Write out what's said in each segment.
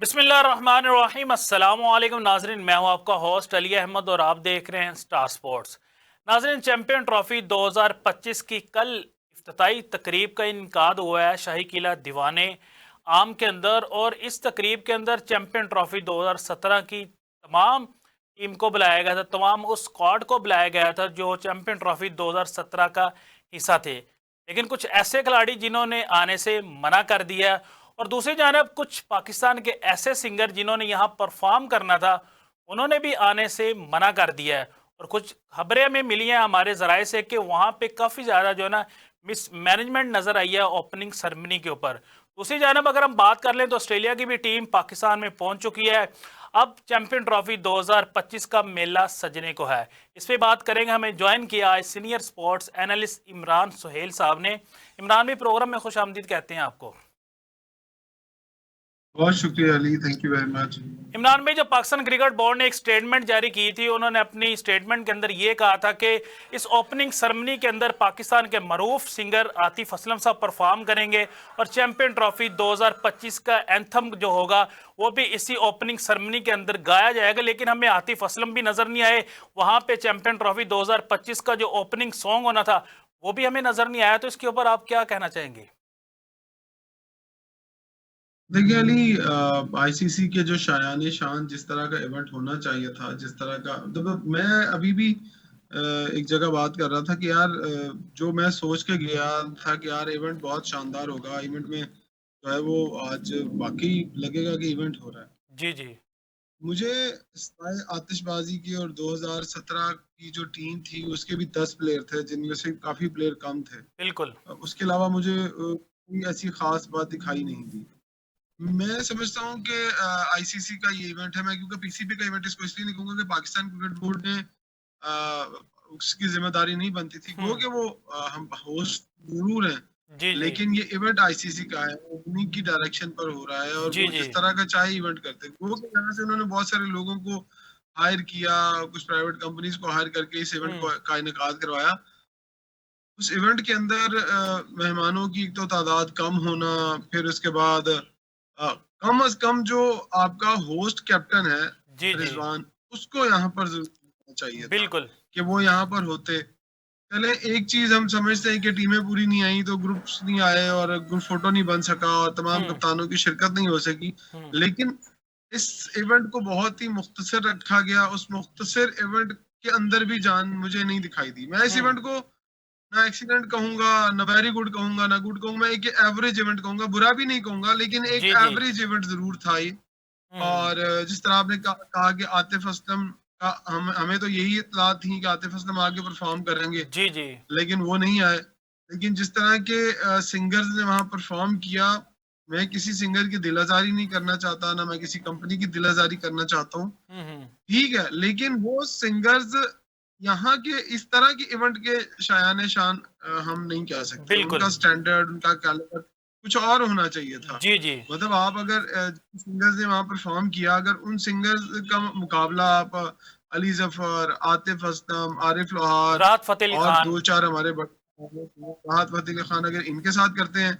बिस्मिल्लाहिर्रहमानिर्रहीम अस्सलाम वालेकुम नाजरीन, मैं हूं आपका होस्ट अली अहमद और आप देख रहे हैं स्टार स्पोर्ट्स। नाजरीन, चैंपियन ट्रॉफी 2025 की कल इफ्तिताई तकरीब का इनकाद हुआ है शाही किला दीवाने आम के अंदर, और इस तकरीब के अंदर चैंपियन ट्रॉफी 2017 की तमाम टीम को बुलाया गया था, तमाम उस स्क्वाड को बुलाया गया था जो चैंपियन ट्रॉफी 2017 का हिस्सा थे। लेकिन कुछ ऐसे खिलाड़ी जिन्होंने आने से मना कर दिया, और दूसरी जानब कुछ पाकिस्तान के ऐसे सिंगर जिन्होंने यहाँ परफॉर्म करना था, उन्होंने भी आने से मना कर दिया है। और कुछ खबरें हमें मिली हैं हमारे ज़राए से कि वहाँ पे काफ़ी ज़्यादा जो है ना मिस मैनेजमेंट नज़र आई है ओपनिंग सेरेमनी के ऊपर। दूसरी जानब अगर हम बात कर लें तो ऑस्ट्रेलिया की भी टीम पाकिस्तान में पहुँच चुकी है। अब चैंपियन ट्रॉफी 2025 का मेला सजने को है। इस पर बात करेंगे। हमें ज्वाइन किया है senior sports analyst Imran Suhail साहब ने। इमरान भी प्रोग्राम में खुश आमदीद कहते हैं आपको। बहुत शुक्रिया Ali, thank you very much. Imran भाई, जो पाकिस्तान क्रिकेट बोर्ड ने एक स्टेटमेंट जारी की थी, उन्होंने अपनी स्टेटमेंट के अंदर ये कहा था कि इस ओपनिंग सेरेमनी के अंदर पाकिस्तान के मरूफ सिंगर आतिफ असलम साहब परफॉर्म करेंगे और चैंपियन ट्रॉफी 2025 का एंथम जो होगा वो भी इसी ओपनिंग सेरेमनी के अंदर गाया जाएगा। लेकिन हमें आतिफ असलम भी नजर नहीं आए वहां पे। चैंपियन ट्रॉफी 2025 का जो ओपनिंग सॉन्ग होना था वो भी हमें नजर नहीं आया। तो इसके ऊपर आप क्या कहना चाहेंगे? देखिए अली, आईसीसी के जो शायान शान जिस तरह का इवेंट होना चाहिए था, जिस तरह का तो मैं अभी भी एक जगह बात कर रहा था कि यार, जो मैं सोच के गया था कि यार इवेंट बहुत शानदार होगा, इवेंट में जो है वो आज वाकई लगेगा कि इवेंट हो रहा है। जी जी। मुझे सताए आतिशबाजी की और 2017 की जो टीम थी उसके भी 10 प्लेयर थे, जिनमें से काफी प्लेयर कम थे। बिल्कुल। उसके अलावा मुझे कोई ऐसी खास बात दिखाई नहीं दी। मैं समझता हूँ कि आईसीसी का ये इवेंट है। मैं क्योंकि पीसीबी का इवेंट इसको इसलिए नहीं कहूंगा कि पाकिस्तान क्रिकेट बोर्ड ने उसकी जिम्मेदारी नहीं बनती थी, गो कि वो हम होस्ट जरूर हैं, जी जी। लेकिन ये इवेंट आईसीसी का है, वो उन्हीं की डायरेक्शन पर हो रहा है और जी वो जी। जिस तरह का चाहे इवेंट करते हैं। गो कि यहाँ से उन्होंने बहुत सारे लोगों को हायर किया, कुछ प्राइवेट कंपनीज को हायर करके इस इवेंट को हम्म। का इनेकाद करवाया। उस इवेंट के अंदर मेहमानों की एक तो तादाद कम होना, फिर उसके बाद कम अज कम जो आपका होस्ट कैप्टन है जी जी। रिजवान, उसको यहाँ पर जरूर होना चाहिए था बिल्कुल। कि वो यहाँ पर होते। पहले एक चीज हम समझते हैं कि टीमें पूरी नहीं आई तो ग्रुप्स नहीं आए और ग्रुप फोटो नहीं बन सका और तमाम हम्म। कप्तानों की शिरकत नहीं हो सकी। हम्म। लेकिन इस इवेंट को बहुत ही मुख्तसर रखा गया। उस मुख्तसर इवेंट के अंदर भी जान मुझे नहीं दिखाई दी। मैं इस हम्म। इवेंट को ना एक्सीलेंट कहूंगा, ना वेरी गुड कहूंगा, ना गुड कहूंगा, मैं एक एवरेज इवेंट कहूंगा, बुरा भी नहीं कहूंगा, लेकिन एक जी जी। एवरेज इवेंट जरूर था ये। हम्म। और जिस तरह आपने कहा कि आतिफ असलम का हमें तो यही इत्तला थी कि आतिफ असलम आगे परफॉर्म करेंगे, जी जी। लेकिन वो नहीं आए। लेकिन जिस तरह के सिंगर्स ने वहां परफॉर्म किया, मैं किसी सिंगर की दिल आजारी नहीं करना चाहता, ना मैं किसी कंपनी की दिल आजारी करना चाहता हूँ। हम्म। ठीक है, लेकिन वो सिंगर्स यहाँ के इस तरह के इवेंट के शायान शान हम नहीं कह सकते। उनका बिल्कुल। स्टैंडर्ड, उनका कैलिबर कुछ और होना चाहिए था। जी जी। मतलब आप अगर सिंगर्स ने वहां परफॉर्म किया, अगर उन सिंगर्स का मुकाबला आप अली जफर, आतिफ असलम, आरिफ लोहार राहत फतेह अली और खान। दो चार हमारे राहत फतेह अली खान अगर इनके साथ करते हैं,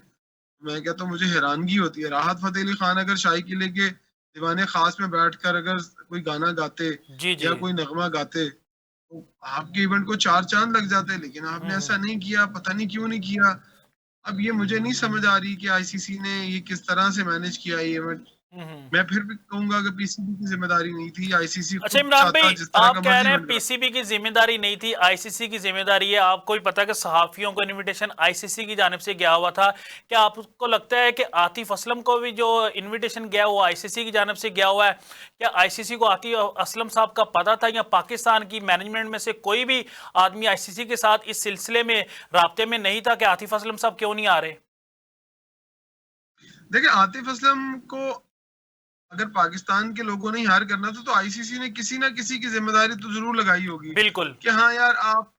मैं कहता हूँ मुझे हैरानगी होती है। राहत फतेह अली खान अगर शाही किले के दीवाने खास में बैठकर अगर कोई गाना गाते जी जी। या कोई नगमा गाते तो आपके इवेंट को चार चांद लग जाते, लेकिन आपने हम्म। ऐसा नहीं किया। पता नहीं क्यों नहीं किया। अब ये मुझे नहीं समझ आ रही कि आईसीसी ने ये किस तरह से मैनेज किया ये इवेंट। हम्म। मैं फिर भी कहूंगा कि पीसीबी की जिम्मेदारी नहीं थी, आईसीसी अच्छा खुद इमरान चाहता भाई, जिस तरह आप का कह मर्जी रहे हैं इवेंट करा। पीसीबी की जिम्मेदारी नहीं थी, आईसीसी की जिम्मेदारी है। आपको भी पता है कि सहाफियों को इनविटेशन आईसीसी की जानिब से गया हुआ था। क्या आपको लगता है कि आतिफ असलम को भी जो इनविटेशन गया हुआ आईसीसी की जानिब से गया हुआ है? क्या आईसीसी को आतिफ असलम साहब का पता था, या पाकिस्तान की मैनेजमेंट में से कोई भी आदमी आईसीसी के साथ इस सिलसिले में राब्ते में नहीं था कि आतिफ असलम साहब क्यों नहीं आ रहे? देखिए, आतिफ असलम को अगर पाकिस्तान के लोगों ने हायर करना था तो आईसीसी ने किसी ना किसी की जिम्मेदारी तो जरूर लगाई होगी बिल्कुल। कि हाँ यार, आप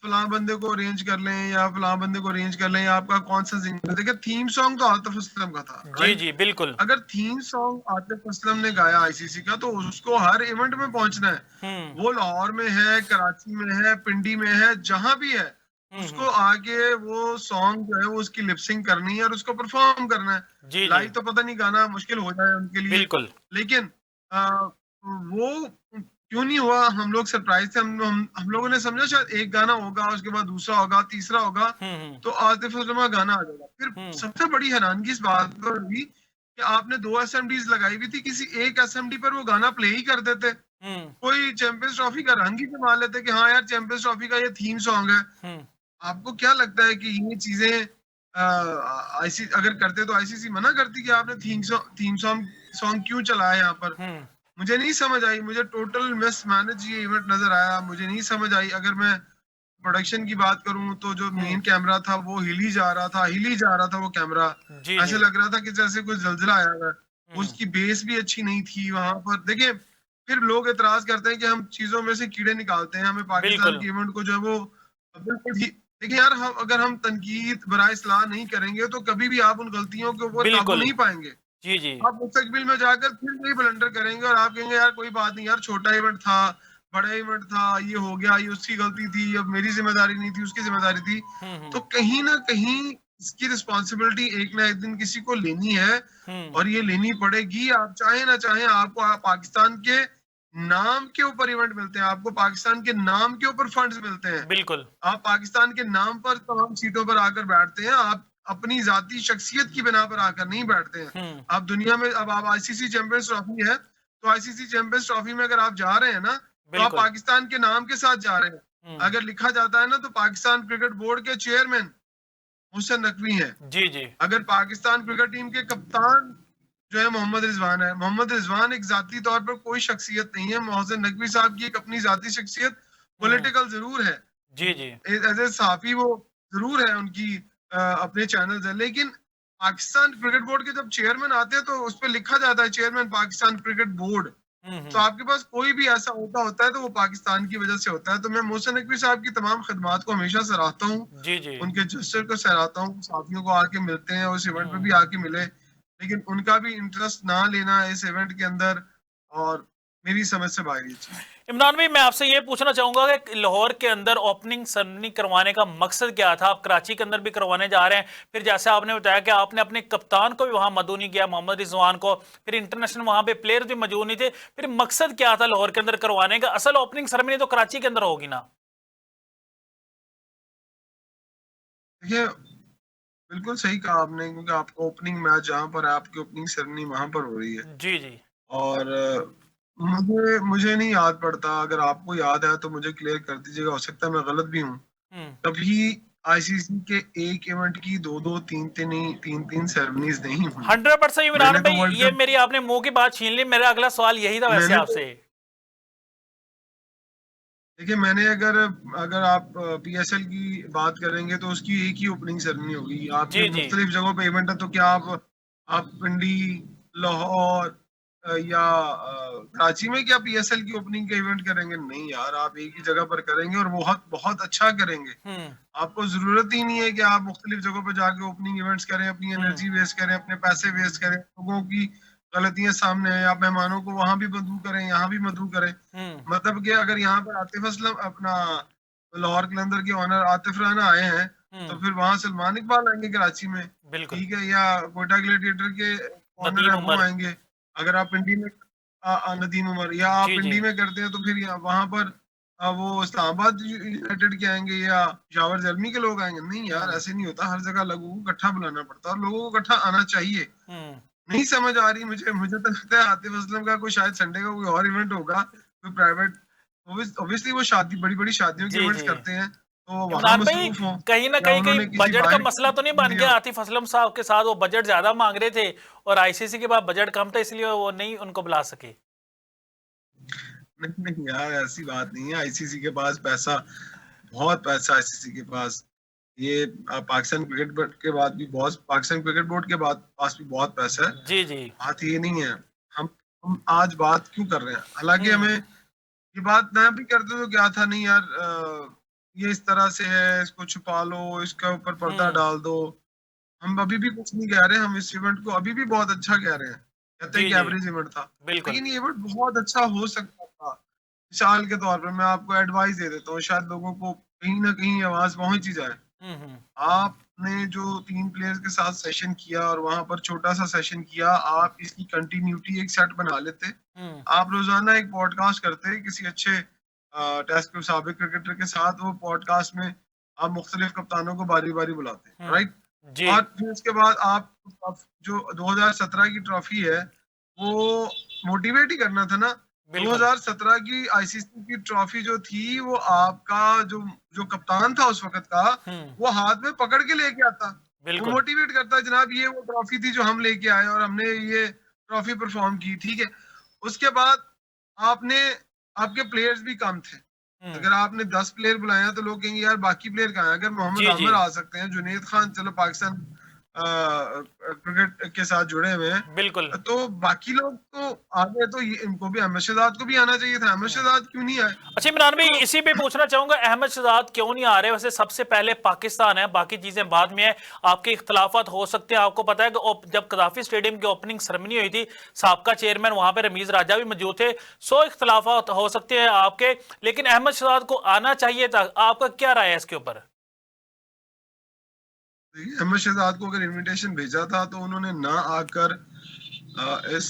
फलां बंदे को अरेंज कर लें या फलां बंदे को अरेंज कर लें, या आपका कौन सा सिंगर। देखिए, थीम सॉन्ग तो आतिफ असलम का था, जी राइट। जी। बिल्कुल। अगर थीम सॉन्ग आतिफ असलम ने गाया आईसीसी का, तो उसको हर इवेंट में पहुंचना है। हम्म। वो लाहौर में है, कराची में है, पिंडी में है, जहां भी है, उसको आगे वो सॉन्ग जो है वो उसकी लिपसिंग करनी है और उसको परफॉर्म करना है। जी जी लाइव तो पता नहीं गाना मुश्किल हो जाए उनके लिए, बिल्कुल लेकिन वो क्यों नहीं हुआ, हम लोग सरप्राइज थे। हम लोगों ने समझा शायद एक गाना होगा, उसके बाद दूसरा होगा, तीसरा होगा, हम्म तो आतिफ असलम का गाना आ जाएगा। फिर हम्म सबसे बड़ी हैरानगी इस बात पर हुई कि आपने 2 एसएमडीज लगाई हुई थी, किसी एक एसएमडी पर वो गाना प्ले ही कर देते। हम्म कोई चैंपियंस ट्रॉफी का रंग ही जमा लेते कि हाँ यार चैंपियंस ट्रॉफी का ये थीम सॉन्ग है। हम्म आपको क्या लगता है कि ये चीजें आईसी अगर करते तो आईसीसी मना करती कि आपने थीम सॉन्ग सॉन्ग क्यों चलाया यहाँ पर? हम्म मुझे नहीं समझ आई, मुझे टोटल मिसमैनेज ये इवेंट नजर आया, मुझे नहीं समझ आई। अगर मैं प्रोडक्शन की बात करूं तो जो हम्म मेन कैमरा था वो हिल ही जा रहा था वो कैमरा। जी ऐसे जी लग रहा था कि जैसे कोई जलजिला आया है। हम्म उसकी बेस भी अच्छी नहीं थी वहां पर। देखिए, फिर लोग एतराज करते हैं कि हम चीजों में से कीड़े निकालते हैं, हमें पाकिस्तान बिल्कुल के इवेंट को जो है वो बिल्कुल ही। देखिए यार, हम अगर हम तनकीद बराए इस्लाह नहीं करेंगे तो कभी भी आप उन गलतियों के ऊपर काबू बिल्कुल नहीं पाएंगे। जी जी आप मुस्तकबिल में जाकर फिर वही ब्लंडर करेंगे और आप कहेंगे यार कोई बात नहीं यार, छोटा इवेंट था, बड़ा इवेंट था, ये हो गया, ये उसकी गलती थी, अब मेरी जिम्मेदारी नहीं थी, उसकी जिम्मेदारी थी। तो हम्म कहीं ना कहीं इसकी रिस्पॉन्सिबिलिटी एक ना एक दिन किसी को लेनी है हम्म और ये लेनी पड़ेगी। आप चाहे ना चाहे, आपको पाकिस्तान के नाम के ऊपर इवेंट मिलते हैं, आपको पाकिस्तान के नाम के ऊपर फंड्स मिलते हैं, बिल्कुल आप पाकिस्तान के नाम पर तमाम सीटों पर आकर बैठते हैं, आप अपनी जाती शख्सियत की बिना पर आकर नहीं बैठते हैं। हम्म आप दुनिया में, अब आप आईसीसी चैंपियंस ट्रॉफी है, तो आईसीसी चैंपियंस ट्रॉफी में अगर आप जा रहे हैं ना, तो आप बिल्कुल पाकिस्तान के नाम के साथ जा रहे हैं। हम्म अगर लिखा जाता है ना तो पाकिस्तान क्रिकेट बोर्ड के चेयरमैन मोहसिन नकवी हैं। जी जी अगर पाकिस्तान क्रिकेट टीम के कप्तान जो है मोहम्मद रिजवान है, मोहम्मद रिजवान एक जाती तौर पर कोई शख्सियत नहीं है। मोहसिन नकवी साहब की एक अपनी जाती शख्सियत, हम्म पॉलिटिकल जरूर है, जी जी एज ए सहाफी वो जरूर है, उनकी अपने चैनल्स है, लेकिन पाकिस्तान क्रिकेट बोर्ड के जब चेयरमैन आते हैं तो उस पर लिखा जाता है चेयरमैन पाकिस्तान क्रिकेट बोर्ड। तो हम्म आपके पास कोई भी ऐसा होता है तो वो पाकिस्तान की वजह से होता है। तो मैं मोहसिन नकवी साहब की तमाम खिदमात को हमेशा सराहता हूँ, जी जी उनके जस्टर को सराहता हूँ। साथियों को आके मिलते हैं, उस इवेंट पे भी हम्म आके मिले, लेकिन उनका भी इंटरेस्ट ना लेना इस इवेंट के अंदर और मेरी समझ से बाहर ये चीज। इमरान भाई, मैं आपसे ये पूछना चाहूंगा कि लाहौर के अंदर ओपनिंग सेरेमनी करवाने का मकसद क्या था? आप कराची के अंदर भी करवाने जा रहे हैं, फिर जैसे आपने बताया कि आपने अपने कप्तान को भी वहां मदऊ नहीं किया, मोहम्मद रिजवान को, फिर इंटरनेशनल वहां पे प्लेयर भी मौजूद नहीं थे, फिर मकसद क्या था लाहौर के अंदर करवाने का? असल ओपनिंग सेरेमनी तो कराची के अंदर होगी ना? देखिए, बिल्कुल सही कहा आपने, क्योंकि आपका ओपनिंग मैच जहाँ पर है, आपकी ओपनिंग सेरेमनी वहां पर हो रही है। जी जी और मुझे मुझे नहीं याद पड़ता, अगर आपको याद है तो मुझे क्लियर कर दीजिएगा, हो सकता है मैं गलत भी हूँ। हम्म कभी आईसीसी के एक इवेंट की दो दो तीन तीन तीन तीन सेरेमनीज नहीं हुई। 100% इमरान मैंने तो भाई, वर्ल्ड ये कप मेरी आपने मुंह की बात छीन ली। मेरा अगला सवाल यही था वैसे मैंने तो आपसे। देखिए, मैंने अगर अगर आप पीएसएल की बात करेंगे तो उसकी एक ही ओपनिंग सेरेमनी होगी। आपके जी जी मुख्तलिफ जगहों पे इवेंट है, तो क्या आप पिंडी, लाहौर या कराची में क्या पीएसएल की ओपनिंग का इवेंट करेंगे? नहीं यार, आप एक ही जगह पर करेंगे और बहुत बहुत अच्छा करेंगे। हम्म आपको जरूरत ही नहीं है कि आप मुख्तलिफ जगहों पर जाके ओपनिंग इवेंट्स करें, अपनी हम्म एनर्जी वेस्ट करें, अपने पैसे वेस्ट करें। लोगों की गलतियां सामने है, आप मेहमानों को वहां भी मदऊ करें, यहाँ भी मदऊ करें। हम्म मतलब कि अगर यहाँ पर आतिफ असलम अपना लाहौर कलंदर के ऑनर आतिफ राना आए हैं, तो हम्म फिर वहां सलमान इकबाल आएंगे कराची में, बिल्कुल। ठीक है, या कोयटा ग्लैडिएटर के ऑनर नदीम है वो उमर। आएंगे। अगर आप पिंडी में नदीम उमर, या आप जी जी पिंडी में करते हैं तो फिर वहां पर वो इस्लामाबाद यूनाइटेड के आएंगे या शावर जर्मी के लोग आएंगे। नहीं यार, हम्म ऐसे नहीं होता, हर जगह लोगों को इकट्ठा बुलाना पड़ता है और लोगों को इकट्ठा आना चाहिए। हम्म नहीं समझ आ रही मुझे मुझे तो लगता है आतिफ असलम का कोई शायद संडे का कोई और इवेंट होगा, कोई प्राइवेट। ऑब्वियसली वो शादी, बड़ी बड़ी शादियों के जी इवेंट्स जी करते हैं, तो वो वहां इमरान भाई, मसरूफ हों, कहीं ना या कहीं कहीं उन्होंने किसी बजट का बाहर मसला तो नहीं बन गया आतिफ असलम साहब के साथ? वो बजट ज्यादा मांग रहे थे और आईसीसी के पास बजट कम था, इसलिए वो नहीं उनको बुला सके। नहीं नहीं यार, ऐसी बात नहीं है। आईसीसी के पास पैसा, बहुत पैसा आईसीसी के पास। ये पाकिस्तान क्रिकेट बोर्ड के बाद भी बहुत, पाकिस्तान क्रिकेट बोर्ड के बाद पास भी बहुत पैसा है। जी जी बात ये नहीं है। हम हम आज बात क्यों कर रहे हैं? हालांकि हम्म हमें ये बात मैं भी करते तो क्या था, नहीं यार, ये इस तरह से है, इसको छुपा लो, इसके ऊपर पर्दा हम्म डाल दो। हम अभी भी कुछ नहीं कह रहे, हम इस इवेंट को अभी भी बहुत अच्छा कह रहे हैं, कहते हैं जी कि जी एवरेज इवेंट था, बिल्कुल लेकिन ये इवेंट बहुत अच्छा हो सकता था। मिसाल के तौर पर मैं आपको एडवाइस दे देता हूँ, शायद लोगों को कहीं ना कहीं आवाज पहुंच ही जाए। हम्म। आपने जो 3 प्लेयर्स के साथ सेशन किया और वहां पर छोटा-सा सेशन किया, आप इसकी कंटिन्यूटी एक सेट बना लेते। हम्म। आप रोज़ाना एक पॉडकास्ट करते किसी अच्छे टेस्ट के साबिक क्रिकेटर के साथ, वो पॉडकास्ट में आप मुख्तलिफ कप्तानों को बारी-बारी बुलाते, राइट? जी। और फिर उसके बाद आप जो 2017 की ट्रॉफी है, वो मोटिवेट ही करना था ना। बिल्कुल। 2017 की आईसीसी की ट्रॉफी जो थी, वो आपका जो जो कप्तान था उस वक़्त का, हम्म। वो हाथ में पकड़ के लेके आता। वो बिल्कुल। मोटिवेट करता, जनाब ये वो ट्रॉफी थी जो हम लेके आए और हमने ये ट्रॉफी परफॉर्म की, ठीक है। उसके बाद आपने आपके प्लेयर्स भी कम थे। हम्म। अगर आपने 10 प्लेयर बुलाए हैं तो लोग कहेंगे यार बाकी प्लेयर कहाँ हैं? अगर मोहम्मद जी जी। आमिर आ सकते हैं, जुनैद खान चलो पाकिस्तान क्रिकेट के साथ जुड़े हुए हैं, बिल्कुल। तो बाकी लोग तो आ गए, तो ये इनको भी, अहमद शहजाद को भी आना चाहिए था। अहमद हम्म। शहजाद क्यों नहीं आए? अच्छा इमरान भाई, तो इसी पे पूछना चाहूंगा, अहमद शहजाद क्यों नहीं आ रहे? वैसे सबसे पहले पाकिस्तान है, बाकी चीजें बाद में है। आपके इख्तलाफात हो सकते हैं। आपको पता है कि जब कदाफी स्टेडियम की ओपनिंग सेरेमनी हुई थी, साबका चेयरमैन वहां पे रमीज राजा भी मौजूद थे। 100 इख्तलाफात हो सकते हैं आपके, लेकिन अहमद शहजाद को आना चाहिए था। आपका क्या राय है इसके ऊपर? अहमद शहजाद को अगर इनविटेशन भेजा था तो उन्होंने ना आकर इस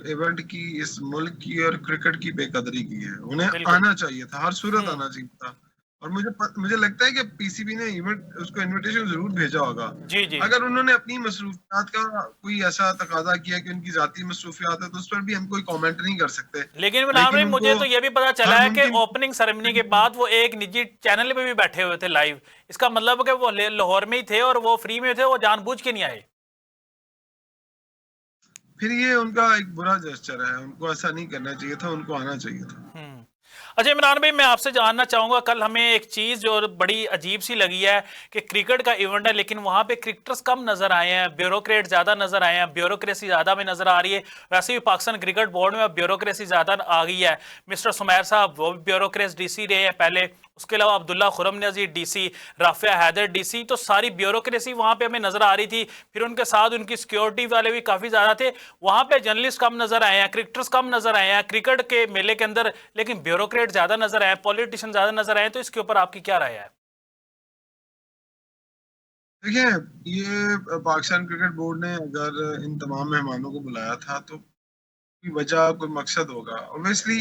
इवेंट की, इस मुल्क की और क्रिकेट की बेकदरी की है। उन्हें बिल्कुल। आना चाहिए था, हर सूरत हम्म। आना चाहिए था। और मुझे लगता है कि पीसीबी ने इवेंट उसको इनविटेशन जरूर भेजा होगा। जी जी। अगर उन्होंने अपनी मसरूफियात का कोई ऐसा तकाजा किया कि उनकी जाती मसरूफियात है, तो उस पर भी हम कोई कमेंट नहीं कर सकते। लेकिन इमरान भाई, लेकिन मुझे उनको तो यह भी पता चला हर है कि मुमकिन ओपनिंग सेरेमनी के बाद वो एक निजी चैनल पे भी बैठे हुए थे लाइव। इसका मतलब है कि वो लाहौर में ही थे और वो फ्री में थे, वो जानबूझ के नहीं आए। फिर ये उनका एक बुरा जेस्चर है, उनको ऐसा नहीं करना चाहिए था, उनको आना चाहिए था। हम्म। अच्छा इमरान भाई, मैं आपसे जानना चाहूंगा, कल हमें एक चीज जो बड़ी अजीब सी लगी है कि क्रिकेट का इवेंट है लेकिन वहां पे क्रिकेटर्स कम नजर आए हैं, ब्यूरोक्रेट ज्यादा नजर आए हैं, ब्यूरोक्रेसी ज्यादा में नजर आ रही है। वैसे भी पाकिस्तान क्रिकेट बोर्ड में अब ब्यूरोक्रेसी ज्यादा आ गई है। मिस्टर सुमैर साहब वो भी ब्यूरोक्रेट डीसी रहे हैं पहले, उसके अलावा अब्दुल्ला खुरम नजीर डीसी, राफिया हैदर डीसी, तो सारी ब्यूरोक्रेसी वहां पे हमें नजर आ रही थी। फिर उनके साथ उनकी सिक्योरिटी वाले भी काफी ज्यादा थे। वहां पे जर्नलिस्ट कम नजर आए हैं, क्रिकेटर्स कम नजर आए हैं क्रिकेट के मेले के अंदर, लेकिन ब्यूरोक्रेट ज्यादा नजर आए, पॉलिटिशियन ज्यादा नजर आए। तो इसके ऊपर आपकी क्या राय है? देखिए, ये पाकिस्तान क्रिकेट बोर्ड ने अगर इन तमाम मेहमानों को बुलाया था तो कोई वजह, कोई मकसद होगा ऑब्वियसली।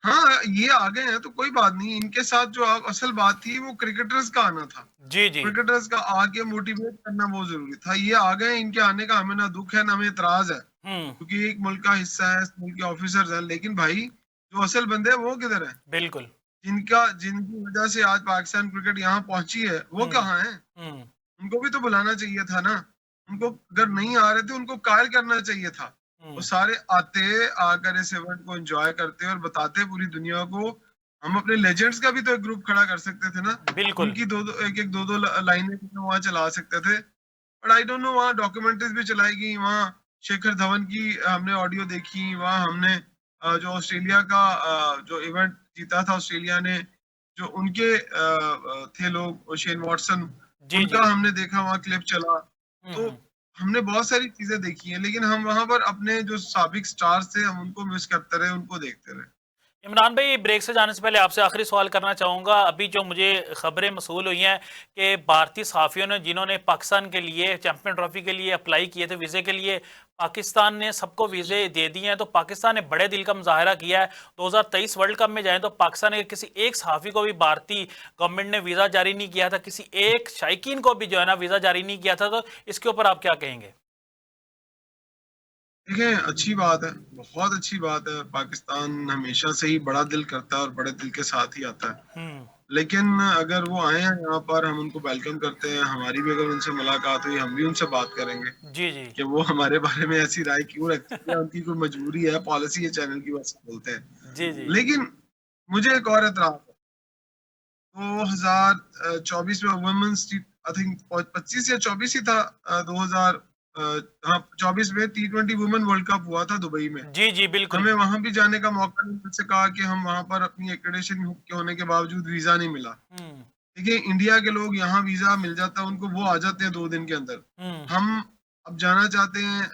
हाँ, ये आ गए हैं तो कोई बात नहीं। इनके साथ जो असल बात थी वो क्रिकेटर्स का आना था। जी जी। क्रिकेटर्स का आके मोटिवेट करना बहुत जरूरी था। ये आ गए, इनके आने का हमें ना दुख है ना हमें इतराज है, हम्म। क्योंकि एक मुल्क का हिस्सा है, इस मुल्क के ऑफिसर्स हैं। लेकिन भाई, जो असल बंदे हैं वो किधर है? बिल्कुल। जिनकी वजह से आज पाकिस्तान क्रिकेट यहाँ पहुंची है, वो हम्म। कहाँ है? हम्म। उनको भी तो बुलाना चाहिए था ना। उनको अगर नहीं आ रहे थे, उनको कायल करना चाहिए था। वो हम्म। सारे आते, आकर इस इवेंट को एंजॉय करते और बताते पूरी दुनिया को। हम अपने लेजेंड्स का भी तो एक ग्रुप खड़ा कर सकते थे ना। बिल्कुल। उनकी दो दो एक एक दो दो लाइनें वहां चला सकते थे। बट आई डोंट नो, वहाँ डॉक्यूमेंट्रीज भी चलाई गई, वहाँ शेखर धवन की हमने ऑडियो देखी, वहाँ हमने जो ऑस्ट्रेलिया का जो इवेंट जीता था ऑस्ट्रेलिया ने, जो उनके थे लोग, शेन वॉटसन, जी जी। उनका हमने देखा, वहाँ क्लिप चला। तो हम्म। हमने बहुत सारी चीजें देखी हैं, लेकिन हम वहां पर अपने जो साबिक स्टार्स थे, हम उनको मिस करते रहे, उनको देखते रहे। इमरान भाई, ब्रेक से जाने से पहले आपसे आखिरी सवाल करना चाहूँगा। अभी जो मुझे खबरें मसूल हुई हैं कि भारतीय सहाफ़ियों ने, जिन्होंने पाकिस्तान के लिए चैंपियन ट्रॉफी के लिए अप्लाई किए थे वीज़े के लिए, पाकिस्तान ने सबको वीज़े दे दिए हैं। तो पाकिस्तान ने बड़े दिल का मुजाहरा किया है। 2023 वर्ल्ड कप में जाएँ तो पाकिस्तान के किसी एक सहाफ़ी को भी भारतीय गवर्नमेंट ने वीज़ा जारी नहीं किया था, किसी एक शायकीन को भी जो है ना वीज़ा जारी नहीं किया था। तो इसके ऊपर आप क्या कहेंगे? देखिए, अच्छी बात है, बहुत अच्छी बात है। पाकिस्तान हमेशा से ही बड़ा दिल करता है और बड़े दिल के साथ ही आता है। हम्म। लेकिन अगर वो आए हैं यहाँ पर, हम उनको वेलकम करते हैं। हमारी भी अगर उनसे मुलाकात हुई, हम भी उनसे बात करेंगे जी जी। कि वो हमारे बारे में ऐसी राय क्यों रखते हैं। उनकी कोई मजबूरी है, पॉलिसी है चैनल की, वजह से बोलते हैं। जी जी। लेकिन मुझे एक और एतराज है। 2024 में वुमेन्स, आई थिंक 25 या 24 ही था, 2000, हाँ 24 में T20 वुमेन वर्ल्ड कप हुआ था दुबई में। जी जी। बिल्कुल। हमें वहां भी जाने का मौका नहीं मिल सका कि हम वहां पर, अपनी एक्रेडिटेशन के होने के बावजूद वीजा नहीं मिला। हम्म। देखिए, इंडिया के लोग यहाँ वीजा मिल जाता है उनको, वो आ जाते हैं 2 दिन के अंदर। हम्म। हम अब जाना चाहते हैं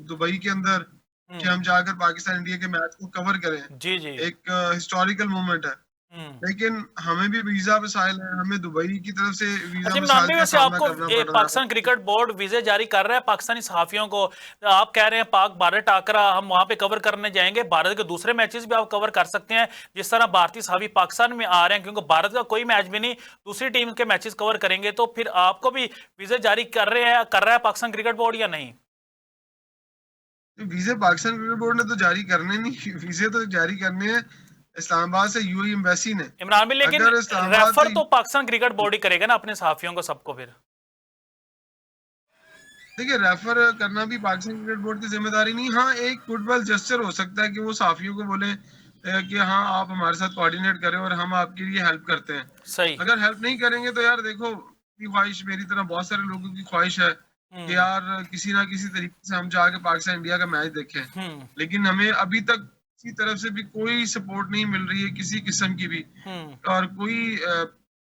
दुबई के अंदर, कि हम्म। हम जाकर पाकिस्तान इंडिया के मैच को कवर करें। जी जी। एक हिस्टोरिकल मोमेंट है। लेकिन हमें भी वीजा मसाइल है, हमें दुबई की तरफ से वीजा अच्छा इमरान मसाइल भाई, का वैसे सामना आपको करना पड़ रहा है। पाकिस्तान क्रिकेट बोर्ड वीजे जारी कर रहा है पाकिस्तानी सहाफियों को? आप कह रहे हैं पाक भारत टाकरा हम वहां पे कवर करने जाएंगे, भारत के दूसरे मैचेस भी आप कवर कर सकते हैं जिस तरह भारतीय सहाफी पाकिस्तान में आ रहे हैं, क्योंकि भारत का कोई मैच भी नहीं, दूसरी टीम के मैचेस कवर करेंगे, तो फिर आपको भी वीजे जारी कर रहा है पाकिस्तान क्रिकेट बोर्ड या नहीं? वीजे पाकिस्तान क्रिकेट बोर्ड ने तो जारी करने नहीं, वीजे तो जारी करने हैं इस्लामाबाद से यूएई एम्बेसी ने। इमरान भाई, लेकिन अगर इस्लामाबाद रेफर से तो पाकिस्तान क्रिकेट बोर्ड ही करेगा ना अपने सहाफियों को, सबको फिर। देखिए, रेफर करना भी पाकिस्तान क्रिकेट बोर्ड की जिम्मेदारी नहीं। हाँ, एक फुटबॉल जेस्चर हो सकता है कि वो साफियों को बोले कि हाँ आप हमारे साथ कोऑर्डिनेट करें और हम आपके लिए हेल्प करते हैं। सही। अगर हेल्प नहीं करेंगे तो यार देखो, की ख्वाहिश मेरी तरह बहुत सारे लोगों की ख्वाहिश है कि यार किसी ना किसी तरीके से हम जाके पाकिस्तान इंडिया का मैच देखें, हम्म। लेकिन हमें अभी तक किसी तरफ से भी कोई सपोर्ट नहीं मिल रही है किसी किस्म की भी, और कोई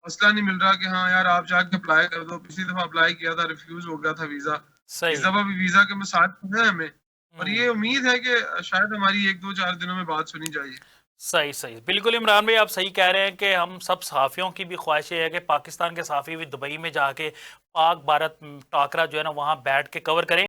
मसला नहीं मिल रहा कि हाँ यार आप जाके अप्लाई कर दो। पिछली दफा अप्लाई किया था, रिफ्यूज हो गया था वीजा। इस सही। दफा भी वीजा के मसाइल तो हैं हमें, और हम्म। ये उम्मीद है कि शायद हमारी 1-2-4 दिनों में बात सुनी जाएगी। सही सही, बिल्कुल इमरान भाई, आप सही कह रहे हैं कि हम सब सहाफ़ियों की भी ख्वाहिश ये है कि पाकिस्तान के सहाफ़ी भी दुबई में जाके पाक भारत टाकरा जो है ना वहाँ बैठ के कवर करें।